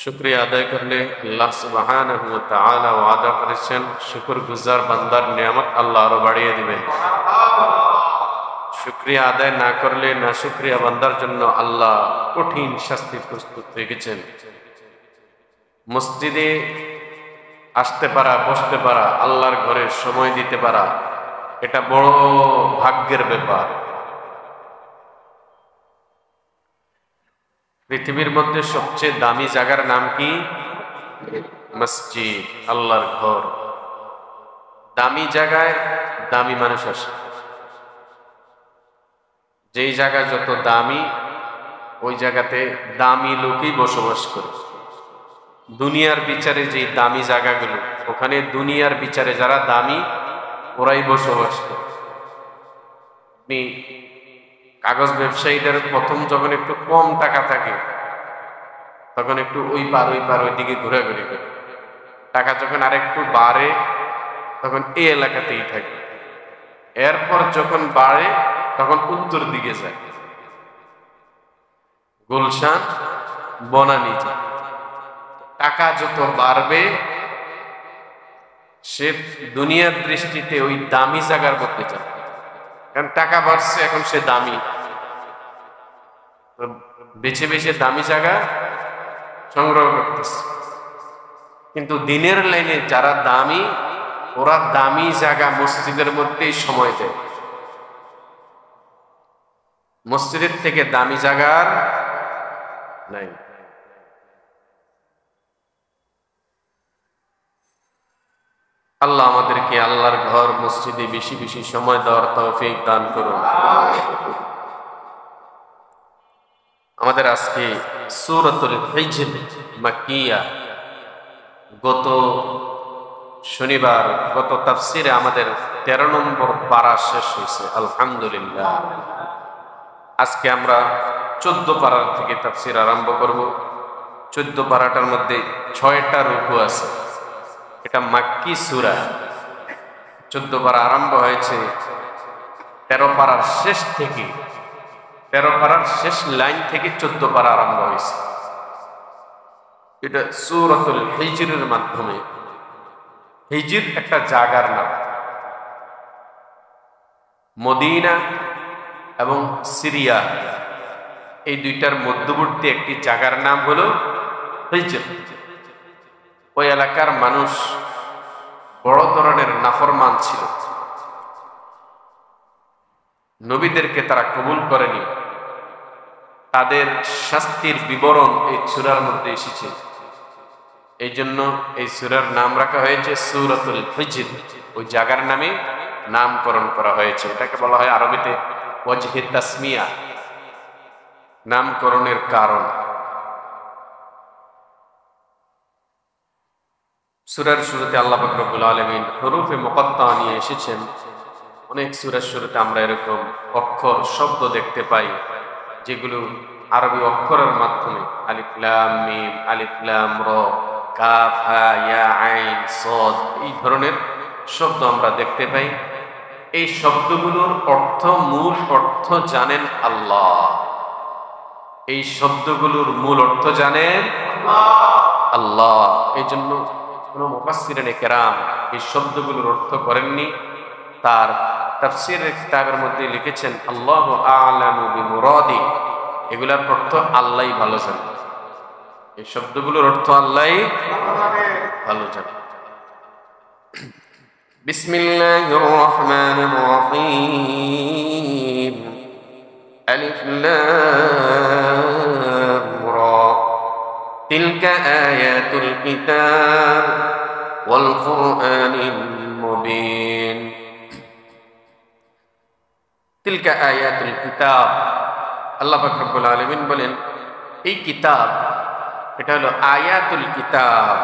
শুকরিয়া আদায় করলে আল্লাহ সুবহানাহু ওয়া তাআলা ওয়াদা করেছেন শুকরগুজার বান্দার নিয়ামত আল্লাহ আরো বাড়িয়ে দিবেন। শুকরিয়া আদায় না করলে নাশুকরিয়া বান্দার জন্য আল্লাহ কঠিন শাস্তি প্রস্তুত রেখেছেন। মসজিদে আসতে পারা, বসতে পারা, আল্লাহর ঘরে সময় দিতে পারা, এটা বড় ভাগ্যের ব্যাপার। পৃথিবীর মধ্যে সবচেয়ে দামি জায়গার নাম কি? মসজিদ, আল্লাহর ঘর। দামি জায়গায় দামি মানুষ আসে। যেই জায়গা যত দামি, ওই জায়গাতে দামি লোকই বসবাস করে। দুনিয়ার বিচারে যে দামি জায়গাগুলো, ওখানে দুনিয়ার বিচারে যারা দামি, ওরাই বসবাস করে। আপনি কাগজ ব্যবসায়ীদের প্রথম যখন একটু কম টাকা থাকে, তখন একটু ওই পার ওইদিকে ঘোরাঘুরি করে। টাকা যখন আরেকটু বাড়ে, তখন এই এলাকাতেই থাকে। এরপর যখন বাড়ে, তখন উত্তর দিকে যায়, গুলশান, বনানী যায়। টাকা যত বাড়বে, সে দুনিয়ার দৃষ্টিতে ওই দামি জায়গার মধ্যে যায়। কারণ টাকা বাড়ছে, এখন সে দামি, বেছে বেছে দামি জায়গা সংগ্রহ করতেছে। কিন্তু দিনের লাইনে যারা দামি, ওরা দামি জায়গা মসজিদের মধ্যেই সময় দেয়। মসজিদের থেকে দামি জায়গার নাই। আল্লাহ আমাদেরকে আল্লাহর ঘর মসজিদে বেশি বেশি সময় দেওয়ার তৌফিক দান করুন। আমাদের আজকে সূরাতুল হিজর মাক্কিয়া। গত শনিবার, গত তাফসিরে আমাদের 13 নম্বর পারা শেষ হয়েছে, আলহামদুলিল্লাহ। আজকে আমরা 14 পারার থেকে তাফসির আরম্ভ করব। 14 পারাটার মধ্যে 6টা রুকু আছে। এটা মাক্কি সূরা। 14 পারা আরম্ভ হয়েছে 13 পারার শেষ থেকে। 13 পারার শেষ লাইন থেকে 14 পারা আরম্ভ হয়েছে। এটা সূরাতুল হিজরের মাধ্যমে। হিজর একটা জায়গার নাম। মদিনা এবং সিরিয়া, এই দুইটার মধ্যবর্তী একটি জায়গার নাম হলো হিজর। ওই এলাকার মানুষ বড় ধরনের নাফরমান ছিল। নবীদেরকে তারা কবুল করেনি। তাদের শাস্তির বিবরণ এই সূরার মধ্যে এসেছে। এই জন্য এই সূরার নাম রাখা হয়েছে সূরাতুল হিজর। ওই জায়গার নামে নামকরণ করা হয়েছে। এটাকে বলা হয় আরবিতে ওয়াজহে তাসমিয়া, নামকরণের কারণ। সূরার শুরুতে আল্লাহ পাক রব্বুল আলামিন হুরুফে মুকাত্তা নিয়ে এসেছেন। অনেক সূরার শুরুতে আমরা এরকম অক্ষর, শব্দ দেখতে পাই, যেগুলো আরবি অক্ষরের মাধ্যমে আলিফ লাম মিম, আলিফ লাম র, কাফ হা ইয়া আইন সাদ, এই ধরনের শব্দ আমরা দেখতে পাই। এই শব্দগুলোর অর্থ, মূল অর্থ জানেন আল্লাহ। এই শব্দগুলোর মূল অর্থ জানেন আল্লাহ। এই জন্য কোন মুফাসসিরিনে কেরাম এই শব্দগুলোর অর্থ করেননি। তার তাফসীরের কিতাবের মধ্যে লিখেছেন আল্লাহু আ'লামু বিমুরাদি। এগুলার অর্থ আল্লাহই ভালো জানেন। এই শব্দগুলোর অর্থ আল্লাহই ভালো জানেন। বিসমিল্লাহির রহমানির রহিম। আলিফ লাম রা। তিলকা আয়াতুল কিতাব ওয়াল কুরআনিল মুবিন। তিলকা আয়াতুল কিতাব, আল্লাহ পাক রব্বুল আলামিন বলেন এই কিতাব, এটা হলো আয়াতুল কিতাব,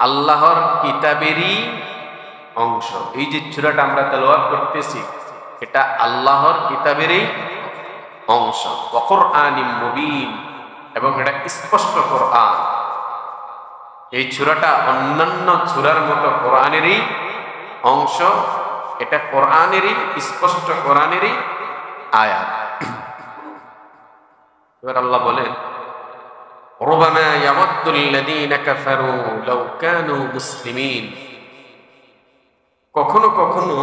আল্লাহর কিতাবেরই অংশ। এই যে সূরাটা আমরা তেলাওয়াত করতেছি, এটা আল্লাহর কিতাবেরই অংশ। ওয়া কুরআনিম মুবিন, এবং এটা স্পষ্ট কোরআন। এই সূরাটা অন্যান্য সূরার মতো কোরআনেরই অংশ। এটা কোরআনেরই, স্পষ্ট কোরআনেরই আয়াত। এবার আল্লাহ বলেন রুবামা ইয়াওয়াদ্দুল্লাযীনা কাফারু লাউ কানু মুসলিমিন। কখনো কখনো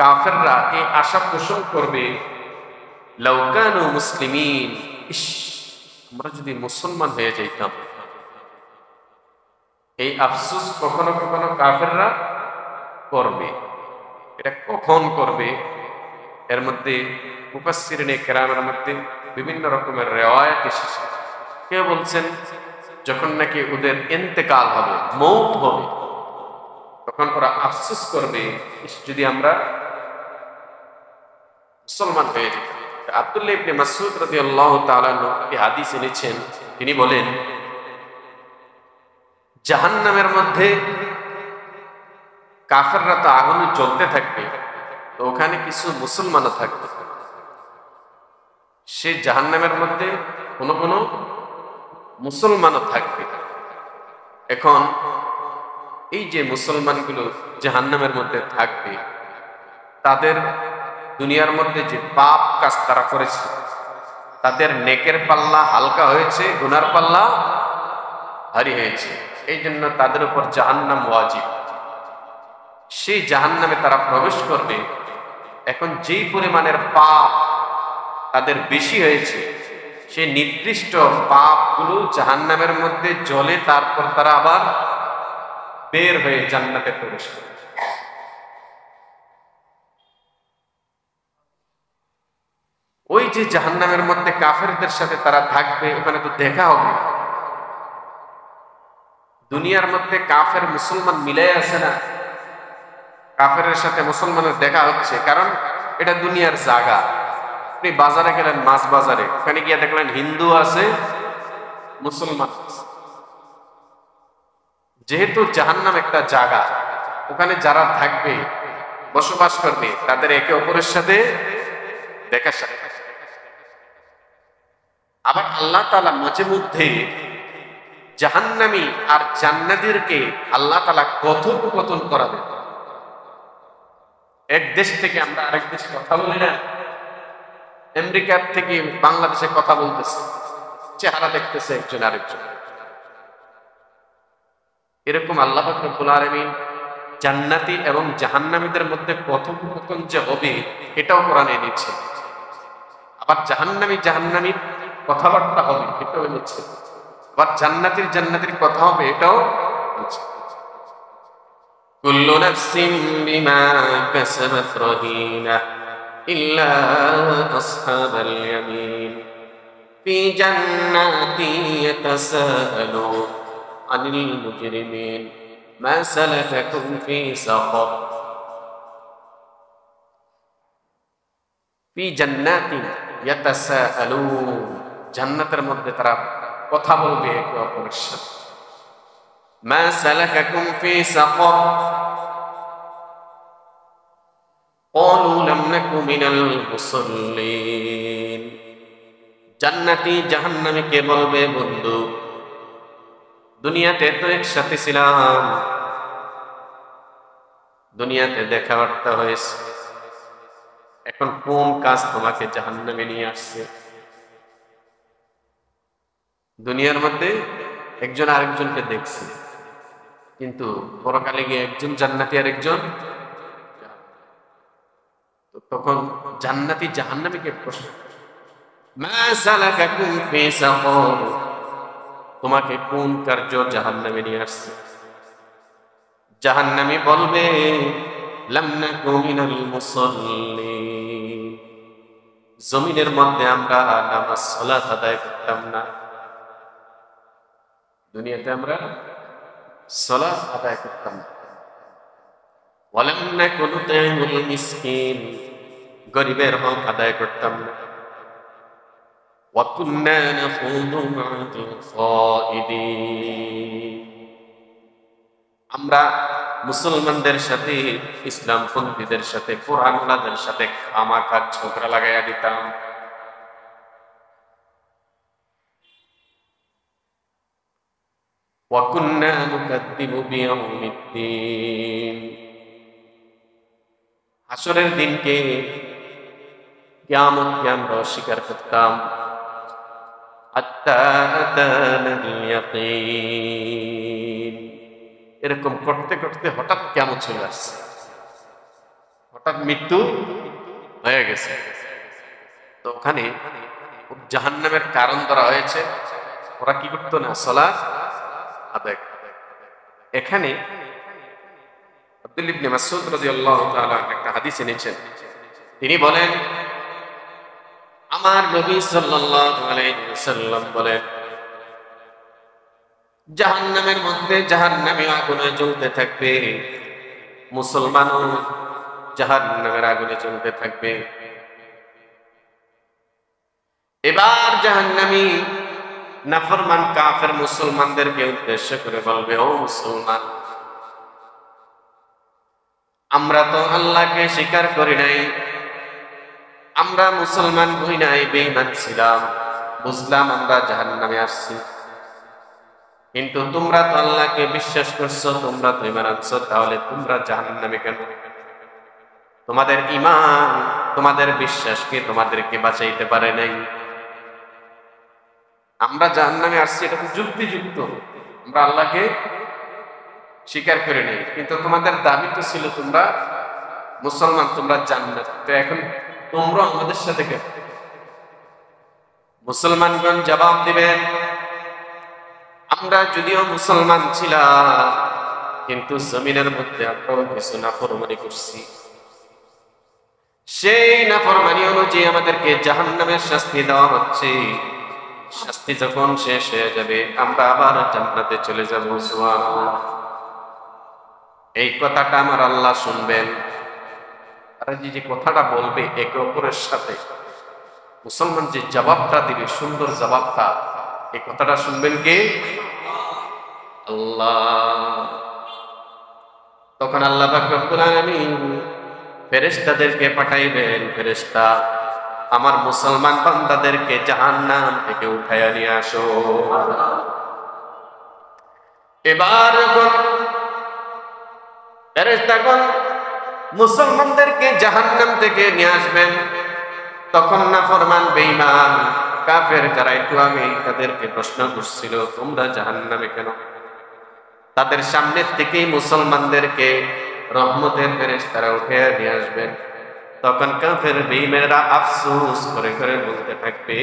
কাফেররা এই আশা পোষণ করবে, লাউ কানু মুসলিমিন, ইস, আমরা যদি মুসলমান হয়ে যাইতাম। এই আফসোস কখনো কখনো কাফেররা করবে। এটা কখন করবে? এর মধ্যে মুফাসসিরিনে কেরামের মধ্যে বিভিন্ন রকমের রিওয়ায়াত এসেছে। কেউ বলছেন যখন নাকি ওদের ইন্তেকাল হবে, মৌত হবে, তখন ওরা আফসোস করবে, যদি আমরা মুসলমান হয়ে যেতাম। আব্দুল্লাহ ইবনে মাসউদ রাদিয়াল্লাহু তাআলা আনহু এই হাদিস এনেছেন। তিনি বলেন, জাহান্নামের মধ্যে কাফেররা তো আগুনে জ্বলতে থাকবে, তো ওখানে কিছু মুসলমানও থাকবে। সেই জাহান্নামের মধ্যে কোনো কোনো মুসলমানও থাকবে। এখন এই যে মুসলমানগুলো জাহান্নামের মধ্যে থাকবে, তাদের দুনিয়ার মধ্যে যে পাপ কাজ তারা করেছে, তাদের নেকের পাল্লা হালকা হয়েছে, গুনার পাল্লা ভারী হয়েছে। এই জন্য তাদের উপর জাহান্নাম ওয়াজিব। সেই জাহান্নামে তারা প্রবেশ করবে। এখন যেই পরিমাণের পাপ তাদের বেশি হয়েছে, সেই নির্দিষ্ট পাপগুলো জাহান্নামের মধ্যে জ্বলে, তারপর তারা আবার বের হয়ে জান্নাতে প্রবেশ করে। ওই যে জাহান্নামের মধ্যে কাফেরদের সাথে তারা থাকবে, ওখানে তো দেখা হবে। দুনিয়ার মধ্যে কাফের মুসলমান মিলে আছে না, কাফেরের সাথে মুসলমানের দেখা হচ্ছে, কারণ এটা দুনিয়ার জায়গা। আপনি বাজারে গেলেন, মাছ বাজারে, ওখানে গিয়ে দেখলেন হিন্দু আছে, মুসলমান আছে। যেহেতু জাহান্নাম একটা জায়গা, ওখানে যারা থাকবে, বসবাস করবে, তাদের একে অপরের সাথে দেখা সাক্ষাৎ। আবার আল্লাহ তাআলা মাঝে মধ্যে জাহান্নামী আর জান্নাতীদেরকে আল্লাহ তাআলা কথোপকথন করাবে। এক দেশ থেকে আমরা আরেক দেশে কথা বলি না, আমেরিকার থেকে বাংলাদেশে কথা বলতেছে, চেহারা দেখতেছে একজন আরেকজন। এরকম আল্লাহ পাক রব্বুল আলামিন জান্নাতি এবং জাহান্নামীদের মধ্যে কথোপকথন যে হবে, এটাও কোরআনে এনেছে। আবার জাহান্নামীর কথাবার্তা হবে, এটাও এনেছে। আবার জান্নাতির কথা হবে, এটাও এনেছে। কুল্লু নাফসিন বিমা কাসাবাত রহিনা ইল্লা আসহাবাল ইয়ামিন ফি জান্নাতিন ইয়াতাসাআলুন আনিল মুজরিমিন মা সালাকাকুম ফি সাকার। ফি জান্নাতিন ইয়াতাসাআলুন, জান্নাতের মধ্যে তারা কথা বলবে একে অপরের সাথে। মা সালাকাকুম ফি সাকার ক্বালু লাম নাকু মিনাল মুসাল্লিন। জান্নাতি জাহান্নামীকে বলবে, বন্ধু, দুনিয়াতে তো একসাথে ছিলাম, দুনিয়াতে দেখাবার্তা হয়েছে, এখন কোন কাজ তোমাকে জাহান্নামে নিয়ে আসছে? দুনিয়ার মধ্যে একজন আরেকজনকে দেখছে, কিন্তু পরকালে গিয়ে একজন জান্নাতি আর একজন, তখন জান্নাতি জাহান্নামীকে প্রশ্ন, মা সালাকাকুম ফি সাকার, তোমাকে কোন কার্য জাহান্নামে নিয়ে আসছে? জাহান্নামী বলবে, লাম নাকু মিনাল মুসাল্লিন, জমিনের মধ্যে আমরা নামাজ সালাত আদায় করতাম না, দুনিয়াতে আমরা সালাত আদায় করতাম না। ওয়ালাম নাকু নুতিমুল মিসকিন, গরিবের হক আদায় করতাম না। ওয়া কুন্না নাখুযু মা'আল খাইদিন, আমরা মুসলমানদের সাথে, ইসলামপন্থীদের সাথে, কোরআনওয়ালাদের সাথে খামাখা ঝগড়া লাগাইয়া দিতাম। ওয়া কুন্না নুকাদ্দিবু বিয়াউমিদ্দিন, হাসরের দিনকে, কিয়ামতকে আমরা অস্বীকার করতাম। হাত্তা আতানাল ইয়াকিন। এরকম করতে করতে হঠাৎ কিয়ামত চলে আসছে, হঠাৎ মৃত্যু হয়ে গেছে। তো ওখানে জাহান্নামের কারণ ধরা হয়েছে, ওরা কি করতো না, সালাত আদায়। এখানে আব্দুল্লাহ ইবনে মাসউদ রাদিয়াল্লাহু তাআলা একটা হাদিস এনেছেন। তিনি বলেন, আমার নবী সাল্লাল্লাহু আলাইহি ওয়াসাল্লাম বলেন, জাহান্নামের মধ্যে জাহান্নামী আগুনে জ্বলতে থাকবে, মুসলমানও জাহান্নামের আগুনে জ্বলতে থাকবে। এবার জাহান্নামী নাফরমান কাফের মুসলমানদেরকে উদ্দেশ্য করে বলবে, ও মুসলমান, আমরা তো আল্লাহকে স্বীকার করি নাই, আমরা মুসলমান হই নাই, বেঈমান ছিলাম, বুঝলাম আমরা জাহান্নামে আসছি, কিন্তু তোমরা তো আল্লাহকে বিশ্বাস করছো, তোমরা তো ঈমান আনছো, তাহলে তোমরা জাহান্নামে কেন? তোমাদের ঈমান, তোমাদের বিশ্বাসকে তোমাদেরকে বাঁচাইতে পারে নাই। আমরা জাহান্নামে আসছি, এটা তো যুক্তিযুক্ত, আমরা আল্লাহকে স্বীকার করে নেই, কিন্তু তোমাদের দাবি তো ছিল তোমরা মুসলমান, তোমরা জান্নাত, তো এখন তোমরা আমাদের সাথে কেন? মুসলমানগণ জবাব দিবেন, আমরা যদিও মুসলমান ছিলাম, কিন্তু জমিনের মধ্যে আমরাও কিছু নাফরমানি করছি, সেই নাফরমানি অনুযায়ী আমাদেরকে জাহান্নামের শাস্তি দেওয়া হচ্ছে। শাস্তি যখন শেষ হয়ে যাবে, আমরা আবার জান্নাতে চলে যাব। সুবহানাল্লাহ। এই কথাটা আমার আল্লাহ শুনবেন, আর যে কথাটা বলবে একে অপরের সাথে, মুসলমান যে জবাবটা দিবে, সুন্দর জবাবটা, এই কথাটা শুনবেন কে? আল্লাহ। তখন আল্লাহ পাক রব্বুল আলামিন ফেরেশতাদেরকে পাঠাইবেন, ফেরেশতা, আমার মুসলমান বান্দাদেরকে জাহান্নাম থেকে উঠাইয়া নিয়ে আসো। এবার যখন ফেরেশতাগণ মুসলমানদেরকে জাহান্নাম থেকে নিয়ে আসবেন, তখন নাফরমান, বেঈমান, কাফের যারা একটু আগে তাদেরকে প্রশ্ন করছিল তোমরা জাহান্নামে কেন, তাদের সামনের থেকেই মুসলমানদেরকে রহমতের ফেরেশতারা উঠে নিয়ে আসবেন। তখন কাফের বেঈমানরা আফসোস করে করে বলতে থাকবে,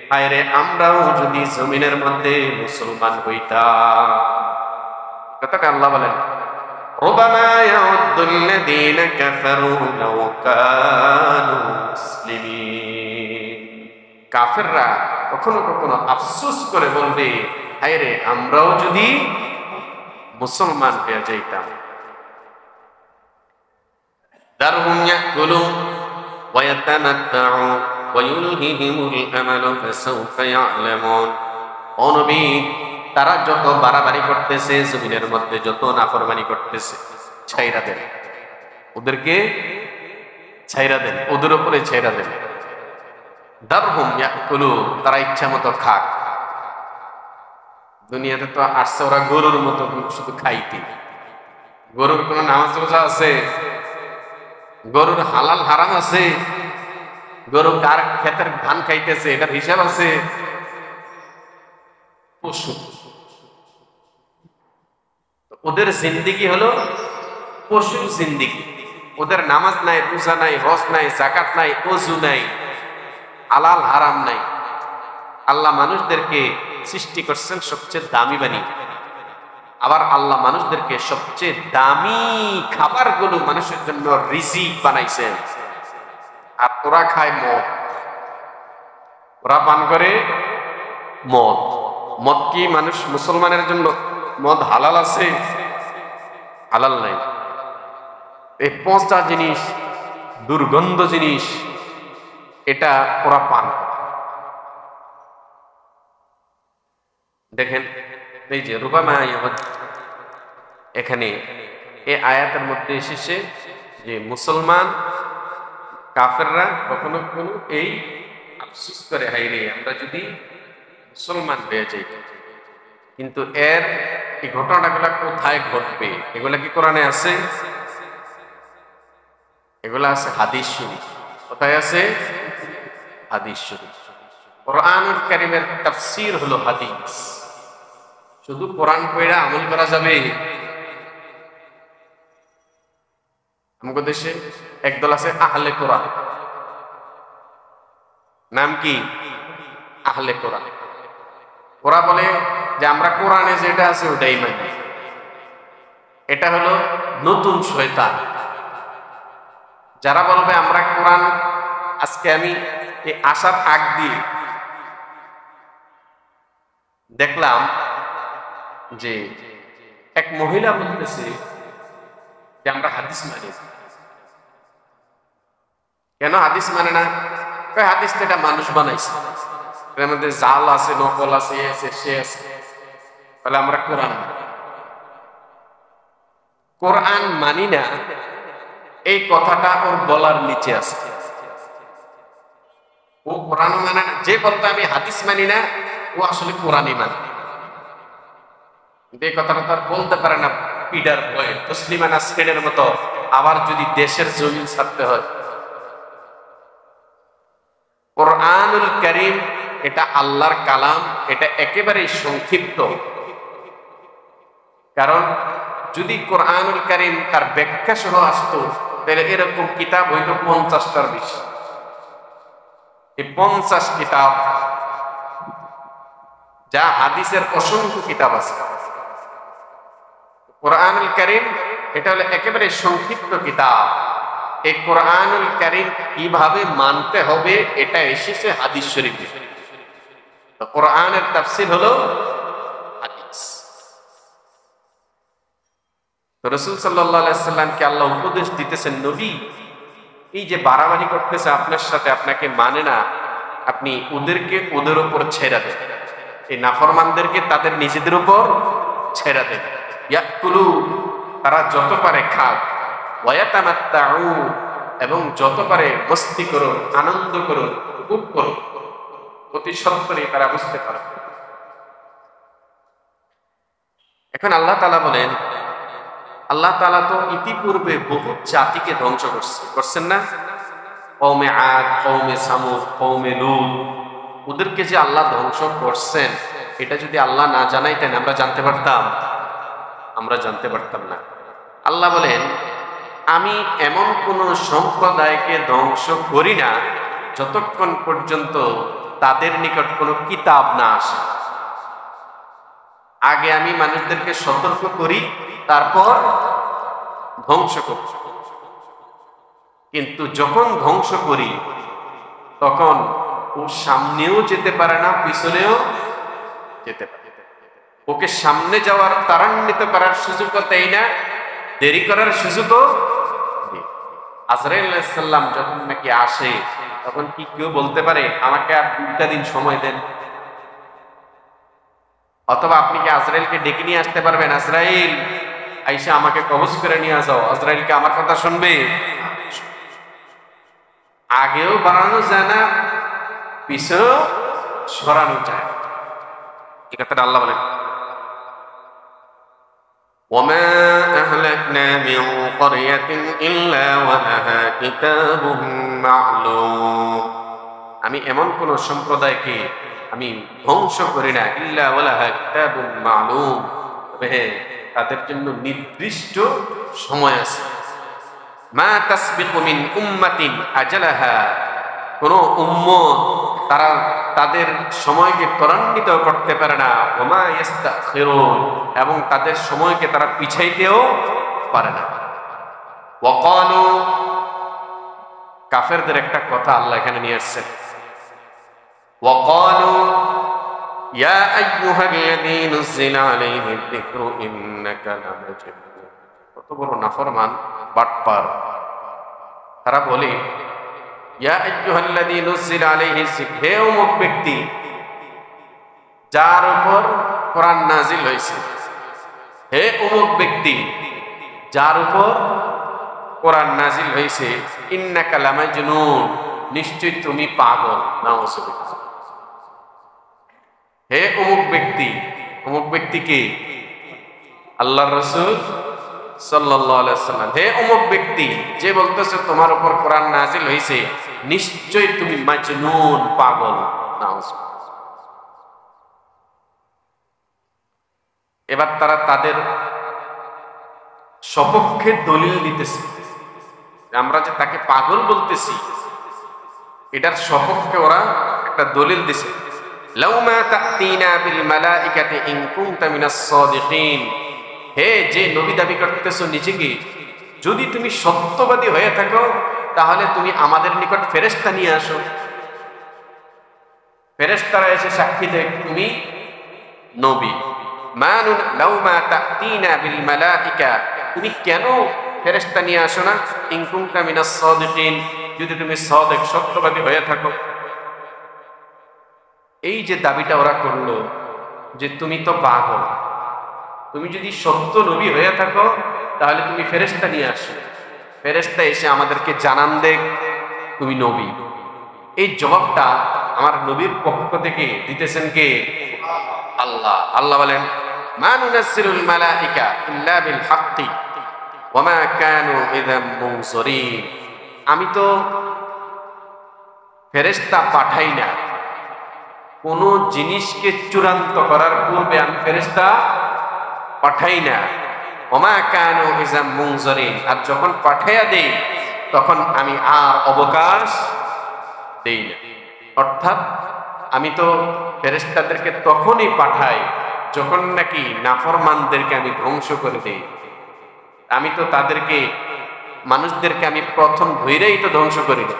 হায় রে, আমরাও যদি জমিনের মধ্যে মুসলমান হইতাম। কথাটা আল্লাহ বলেন, রুবামা ইয়াউদ্দুল্লাযীনা কাফারু লাউ কানু মুসলিমিন। কাফেররা কখনো কখনো আফসোস করে বলবে, হায় রে, আমরাও যদি মুসলমান হয়ে যাইতাম। দারহুম ইয়াকুলু ওয়া ইয়াতামাত্তাউ ওয়া ইউলহিহিমুল আমালু ফাসাউফা ইয়ালামুন। ও নবী, তারা যত বাড়াবাড়ি করতেছে, জমিনের মধ্যে যত নাফরমানি করতেছে, ছাইরা দেন, ওদেরকে ছাইরা দেন, ওদের উপরে ছাইরা দেন। দারহুম ইয়াকুলু, তারা ইচ্ছা মতো খাক। দুনিয়াতে তো আসছে ওরা গরুর মতো শুধু খাইতে। গরুর কোন নামাজ রোজা আছে? গরুর হালাল হারাম আছে? গরু কার ক্ষেতের ধান খাইতেছে এটার হিসাব আছে? পশু। ওদের জিন্দিগি হলো পশুর জিন্দিগি। ওদের নামাজ নাই, রোজা নাই, হজ নাই, যাকাত নাই, ওযু নাই, হালাল হারাম নাই। আল্লাহ মানুষদেরকে সৃষ্টি করছেন সবচেয়ে দামি বানিয়ে, আবার আল্লাহ মানুষদেরকে সবচেয়ে দামি খাবারগুলো মানুষের জন্য রিজিক বানাইছেন। আর ওরা খায় মদ, ওরা পান করে মদ। মদ কি মানুষ মুসলমানের জন্য মদ হালাল আছে? হালাল নাই। এই পচা জিনিস, দুর্গন্ধ জিনিস, এটা ওরা পান। দেখেন এই যে রুবামা, এখানে এই আয়াতের মধ্যে এসেছে যে মুসলমান কাফেররা কখনো কখনো এই আফসোস করে, হাইরে, আমরা যদি মুসলমান হয়ে যাই। কিন্তু এর এই ঘটনাগুলা কোথায় ঘটবে? এগুলা কি কোরআনে আছে? এগুলা আছে হাদিস শরীফ। কোথায় আছে? হাদিস শরীফ। কোরআনুল কারীমের তাফসীর হলো হাদিস। শুধু কোরআন পড়া আমল করা যাবে? আমাদের দেশে একদল আছে আহলে কোরআন। নাম কি? আহলে কোরআন। ওরা বলে যে আমরা কোরআনে যেটা আছে ওটাই মানি। এটা হলো নতুন শয়তান। যারা বলবে আমরা কোরআন, আজকে আমি এই আসার আগ দিয়ে দেখলাম যে এক মহিলা বলতেছে যে আমরা হাদিস মানি। কেন হাদিস মানে না? হাদিস তো এটা মানুষ বানাইছে, এর মধ্যে জাল আছে, নকল আছে, সে আছে, তাহলে আমরা কোরআন মানি। কোরআন মানি না এই কথাটা ওর গলার নিচে আছে। ও কোরআন মানে না। যে বলতো আমি হাদিস মানি না, ও আসলে কোরআনই মানে। এই কথাটা তো আর বলতে পারে না পিডার ভয়ে, তসলিমা নাসরিনের মতো। আবার যদি দেশের জমিন ছাড়তে হয়, কোরআনুল কারীম এটা আল্লাহর কালাম, এটা একেবারেই সংক্ষিপ্ত। কারণ যদি কোরআনুল কারীম তার ব্যাখ্যা সহ আসতো, তাহলে এরকম কিতাব হইতো 50টার বেশি। এই 50 কিতাব, যা হাদিসের অসংখ্য কিতাব আছে। কোরআনুল কারীম এটা হলো একেবারে সংক্ষিপ্ত কিতাব। এই কোরআনুল কারীম কিভাবে মানতে হবে এটা এসেছে হাদিস শরীফে। তো কোরআনের তাফসীর হলো হাদিস। তো রাসূল সাল্লাল্লাহু আলাইহি ওয়াসাল্লামকে আল্লাহ উপদেশ দিতেছেন, নবী এই যে বাড়াবাড়ি করতেছে আপনার সাথে, আপনাকে মানে না, আপনি ওদেরকে ওদের উপর ছেড়ে দেন। এই নাফরমানদেরকে তাদের নিজেদের উপর ছেড়ে দেন। ইয়াকুলু, তারা যত পারে খাক, ওয়ায়াতামাত্তাউ, এবং যত পারে মস্তি করুন, আনন্দ করুন, উপভোগ করুন। অতি সত্বরই তারা বুঝতে পারবে। এখন আল্লাহ তাআলা বলেন, আল্লাহ তাআলা তো ইতিপূর্বে বহু জাতিকে ধ্বংস করছেন না? কওমে আদ, কওমে সামুদ, কওমে লূত, ওদেরকে যে আল্লাহ ধ্বংস করছেন, এটা যদি আল্লাহ না জানাইতেন আমরা জানতে পারতাম? আমরা জানতে পারতাম না। আল্লাহ বলেন, আমি এমন কোন সম্প্রদায়কে ধ্বংস করি না যতক্ষণ পর্যন্ত তাদের নিকট কোনো কিতাব না আসে। আগে আমি মানুষদেরকে সতর্ক করি, তারপর ধ্বংস করি। কিন্তু যখন ধ্বংস করি তখন ও সামনেও যেতে পারে না, পিছনেও যেতে পারে। ওকে সামনে যাওয়ার, ত্বরান্বিত করার সুযোগও দেই না, দেরি করার সুযোগও দেই। আজরাইল আলাইহিস সালাম যখন নাকি আসে, তখন কি কেউ বলতে পারে আমাকে আর 2টা দিন সময় দেন? অথবা আপনি কি আজরাইলকে ডেকে নিয়ে আসতে পারবেন, আজরাইল আইসা আমাকে কবজ করে নিয়ে যাও? আজরাইলকে আমার কথা শুনবে? আগেও বাড়ানো যায় না, পিছনেও সরানো যায়। এই কথাটা আল্লাহ বলেন, وما أهلكنا من قرية إلا ولها كتاب معلوم। আমি এমন কোন সম্প্রদায়কে আমি ধ্বংস করি না, ইল্লা ওয়ালাহা কিতাবুম মা'লুম, তবে তাদের জন্য নির্দিষ্ট সময় আছে। মা তাসবিকু মিন উম্মাতিন আজালাহা, কোন উম্মত তারা তাদের সময়কে ত্বরান্বিত করতে পারে না। ওমা ইস্তাখিরুন, এবং তাদের সময়কে তারা পিছাইতেও পারে না। ওয়াকালু, কাফেরদের একটা কথা আল্লাহ এখানে নিয়ে আসছেন। ওয়াকালু ইয়া আইয়ুহাল্লাযী নুযিলা আলাইহিদ যিকরু ইন্নাকা লামাজনুন। কত বড় নাফরমান, বাটপার। তারা বলে, ইয়া আইয়ুহাল্লাযী নুযিলা আলাইহিজ যিকর, হে অমুক ব্যক্তি যার উপর কোরআন নাজিল হয়েছে, হে অমুক ব্যক্তি যার উপর কোরআন নাজিল হয়েছে, ইন্নাকা লামাজনুন, নিশ্চয় তুমি পাগল। নাউযুবিল্লাহ। হে অমুক ব্যক্তি, অমুক ব্যক্তিকে আল্লাহর রাসূল সাল্লাল্লাহু আলাইহি ওয়াসাল্লাম, হে অমুক ব্যক্তি যে বলতেছে তোমার উপর কোরআন নাজিল হয়েছে, নিশ্চয় তুমি মাজনুন, পাগল। এবার তারা তাদের সপক্ষে দলিল দিতেছে, আমরা যে তাকে পাগল বলতেছি এটার সপক্ষে ওরা একটা দলিল দিছে। লাউ মা তা'তিনা বিল মালাইকাতি ইন কুনতা মিনাস সাদিকিন, হে যে নবী দাবি করতেছো নিজেকে, যদি তুমি সত্যবাদী হয়ে থাকো তাহলে তুমি আমাদের নিকট ফেরেশতা নিয়ে আসো। ফেরেশতারা এসে সাক্ষী দেয় তুমি নবী। লাউ মা তা'তিনা বিল মালাইকা, তুমি কেন ফেরেশতা নিয়ে আসো না? ইন কুনতা মিনাস সাদিকিন, যদি তুমি সাদিক সত্যবাদী হয়ে থাকো। এই যে দাবিটা ওরা করলো যে তুমি তো পাগল, তুমি যদি সত্য নবী হয়ে থাকো তাহলে তুমি ফেরেশতা নিয়ে আসো, ফেরেশতা এসে আমাদেরকে জানান দেখ তুমি নবী। এই জবাবটা আমার নবীর পক্ষ থেকে দিতেছেন কে? আল্লাহ। আল্লাহ বলেন মা নুনাজ্জিলুল মালাইকা ইল্লা বিল হাক্কি ওয়া মা কানু ইযাম মুনযিরিন, আমি তো ফেরেশতা পাঠাই না, কোন জিনিসকে চূড়ান্ত করার পূর্বে আমি ফেরেশতা পাঠাই না। ওয়া মা কানু ইযাম মুনযিরিন, আর যখন পাঠাইয়া দেই তখন আমি আর অবকাশ দেই না। অর্থাৎ আমি তো ফেরেশতাদেরকে তখনই পাঠাই যখন নাকি নাফরমানদেরকে আমি ধ্বংস করে দেই। আমি তো তাদেরকে, মানুষদেরকে আমি প্রথম ধৈরেই তো ধ্বংস করি না,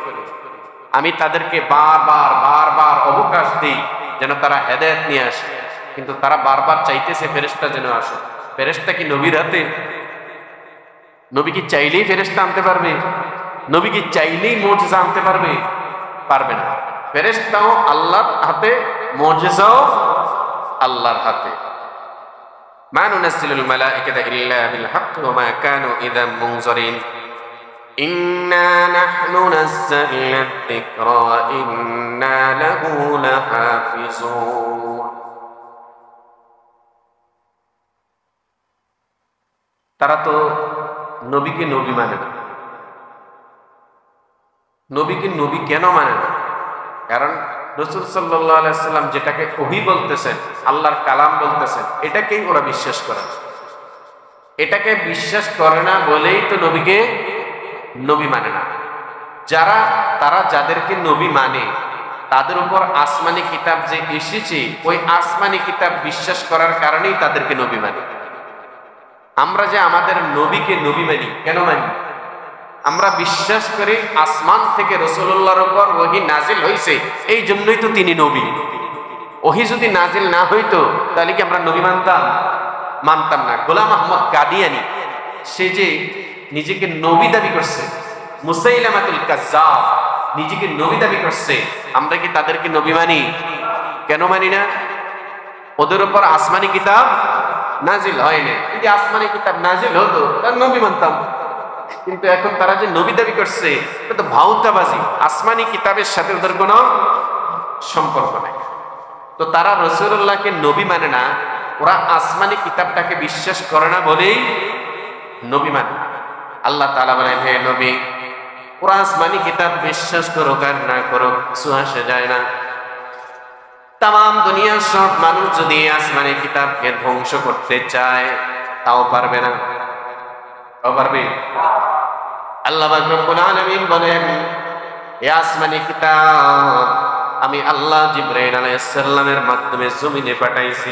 আমি তাদেরকে বারবার অবকাশ দিই যেন তারা হেদায়েত নিয়ে আসে, কিন্তু তারা বারবার চাইতেছে ফেরেশতা যেন আসে। ফেরেশতা কি নবীর হাতে? নবী কি চাইলেই ফেরেশতা আনতে পারবে? নবী কি চাইলেই মুজিজা আনতে পারবে? পারবে না। ফেরেশতাও আল্লাহর হাতে, মুজিজাও আল্লাহর হাতে। মা নুনাজ্জিলুল মালাইকাতা ইল্লা বিল হাক্কি ওয়া মা কানু ইযাম মুনযিরিন ইন্না নাহনু নাযালনা যিকরা ওয়া ইন্না লাহু লাহাফিজুন। তারা তো নবীকে নবী মানে না। নবীকে নবী কেন মানে না? কারণ রাসূল সাল্লাল্লাহু আলাইহি সাল্লাম যেটাকে ওহী বলতেছেন, আল্লাহর কালাম বলতেছেন, এটাকেই ওরা বিশ্বাস করে। এটাকে বিশ্বাস করে না বলেই তো নবীকে নবী মানে না। তারা যাদেরকে নবী মানে তাদের উপর আসমানি কিতাব যে এসেছে ওই আসমানি কিতাব বিশ্বাস করার কারণেই তাদেরকে নবী মানে। আমরা যে আমাদের নবীকে নবী মানি, কেন মানি? আমরা বিশ্বাস করি আসমান থেকে রাসূলুল্লাহর উপর ওহী নাজিল হইছে, এই জন্যই তো তিনি নবী। ওহী যদি নাজিল না হইতো তাহলে কি আমরা নবী মানতাম না। গোলাম আহমদ কাদিয়ানী, সে যে নিজেকে নবী দাবি করছে, মুসাইলামাতুল কাজ্জাব নিজেকে নবী দাবি করছে, আমরা কি তাদেরকে নবী মানি? কেন মানি না? ওদের উপর আসমানি কিতাব নাজিল হয়নি। যদি আসমানি কিতাব নাজিল হতো তাহলে নবী মানতাম, কিন্তু এখন তারা যে নবী দাবি করছে এটা তো ভাউতাবাজি। আসমানি কিতাবের সাথে ওদের কোনো সম্পর্ক নেই। তো তারা রাসূলুল্লাহকে নবী মানে না, ওরা আসমানি কিতাবটাকে বিশ্বাস করে না বলেই নবী মানে। আল্লাহ তাআলা বলেন হে নবী, ওরা আসমানি কিতাব বিশ্বাস করুক আর না করুক কিছু আসে যায় না। তাম দুনিয়ার সব মানুষ যদি আসমানি কিতাবকে ধ্বংস করতে চায় তাও পারবে না। তাও পারবে? আল্লাহ রাব্বুল আলামিন বলেন এই আসমানি কিতাব আমি আল্লাহ জিবরাইল আলাইহিস সালামের মাধ্যমে জমিনে পাঠাইছি।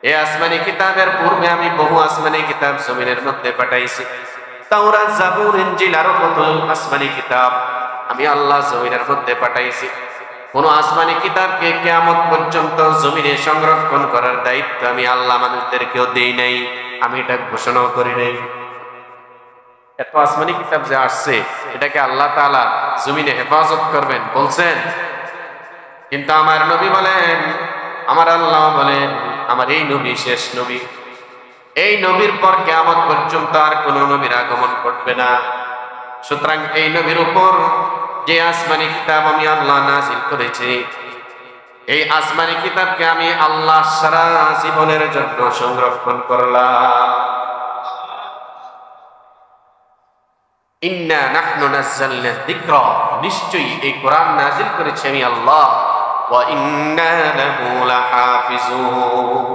এই আসমানি কিতাবের পূর্বে আমি বহু আসমানি কিতাব জমিনের মধ্যে পাঠাইছি। তাওরাত, জাবুর, ইনজিল আরো কত আসমানি কিতাব আমি আল্লাহ জমিনের মধ্যে পাঠাইছি। কোন আসমানি কিতাবকে কিয়ামত পর্যন্ত জমিনে সংরক্ষণ করার দায়িত্ব আমি আল্লাহ মানুষদেরকেও দেই নাই, আমি এটা ঘোষণাও করি নাই। এত আসমানি কিতাব যে আসছে এটাকে আল্লাহ তাআলা জমিনে হেফাজত করবেন বলছেন, কিন্তু আমার নবী বলেন, আমার আল্লাহ বলেন আমার এই নবী শেষ নবী, এই নবীর পর কিয়ামত পর্যন্ত আর কোন নবীর আগমন ঘটবে না। সুতরাং এই নবীর উপর যে আসমানি কিতাব আমি আল্লাহ নাযিল করেছি, এই আসমানি কিতাবকে আমি আল্লাহ সারা জীবনের জন্য সংরক্ষণ করলাম। ইন্না নাহনু নাযালনা যিকরা, নিশ্চয়ই এই কোরআন নাযিল করেছি আমি আল্লাহ। ওয়া ইন্না লাহু লাহাফিজুন।